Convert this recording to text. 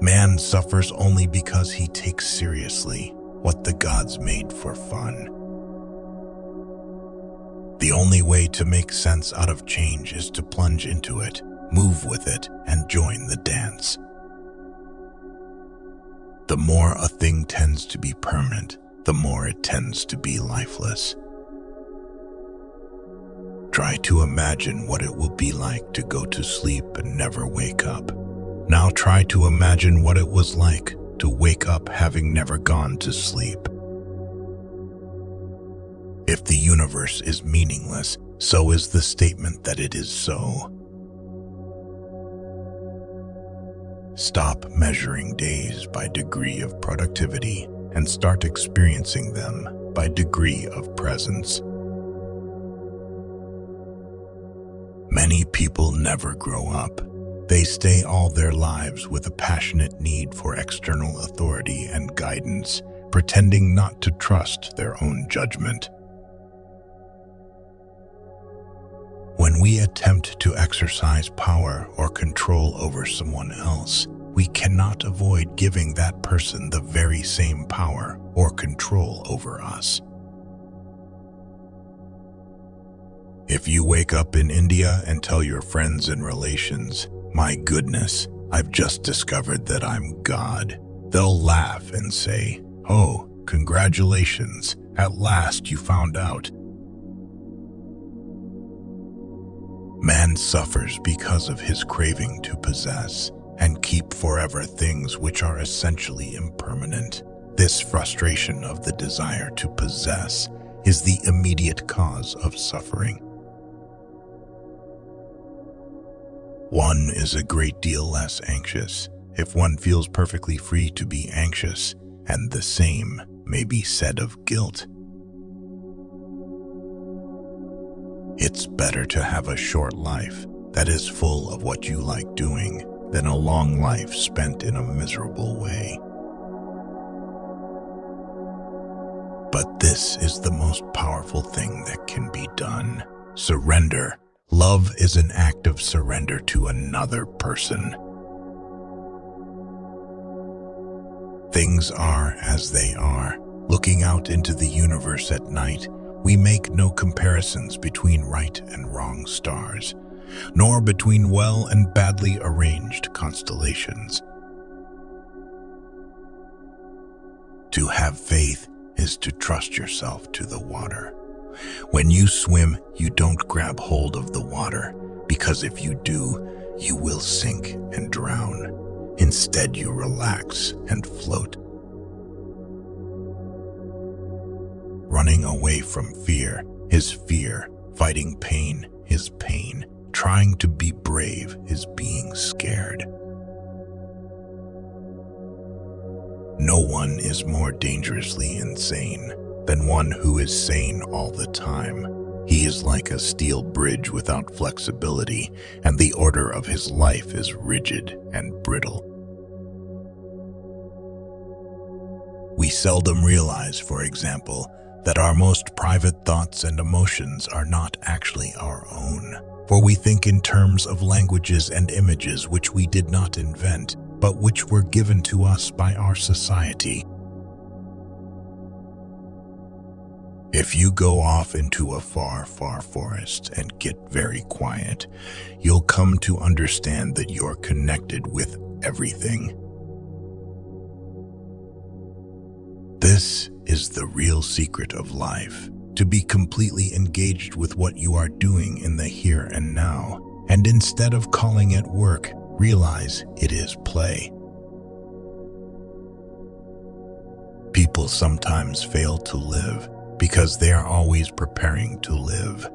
Man suffers only because he takes seriously what the gods made for fun. The only way to make sense out of change is to plunge into it, move with it, and join the dance. The more a thing tends to be permanent, the more it tends to be lifeless. Try to imagine what it will be like to go to sleep and never wake up. Now try to imagine what it was like to wake up having never gone to sleep. If the universe is meaningless, so is the statement that it is so. Stop measuring days by degree of productivity and start experiencing them by degree of presence. Many people never grow up. They stay all their lives with a passionate need for external authority and guidance, pretending not to trust their own judgment. When we attempt to exercise power or control over someone else, we cannot avoid giving that person the very same power or control over us. If you wake up in India and tell your friends and relations, "My goodness, I've just discovered that I'm God," they'll laugh and say, "Oh, congratulations, at last you found out." Man suffers because of his craving to possess and keep forever things which are essentially impermanent. This frustration of the desire to possess is the immediate cause of suffering. One is a great deal less anxious if one feels perfectly free to be anxious, and the same may be said of guilt. It's better to have a short life that is full of what you like doing than a long life spent in a miserable way. But this is the most powerful thing that can be done: surrender. Love is an act of surrender to another person. Things are as they are. Looking out into the universe at night, we make no comparisons between right and wrong stars, nor between well and badly arranged constellations. To have faith is to trust yourself to the water. When you swim, you don't grab hold of the water, because if you do, you will sink and drown. Instead, you relax and float. Running away from fear is fear. Fighting pain is pain. Trying to be brave is being scared. No one is more dangerously insane than one who is sane all the time. He is like a steel bridge without flexibility, and the order of his life is rigid and brittle. We seldom realize, for example, that our most private thoughts and emotions are not actually our own, for we think in terms of languages and images which we did not invent, but which were given to us by our society. If you go off into a far, far forest and get very quiet, you'll come to understand that you're connected with everything. This is the real secret of life, to be completely engaged with what you are doing in the here and now, and instead of calling it work, realize it is play. People sometimes fail to live because they are always preparing to live.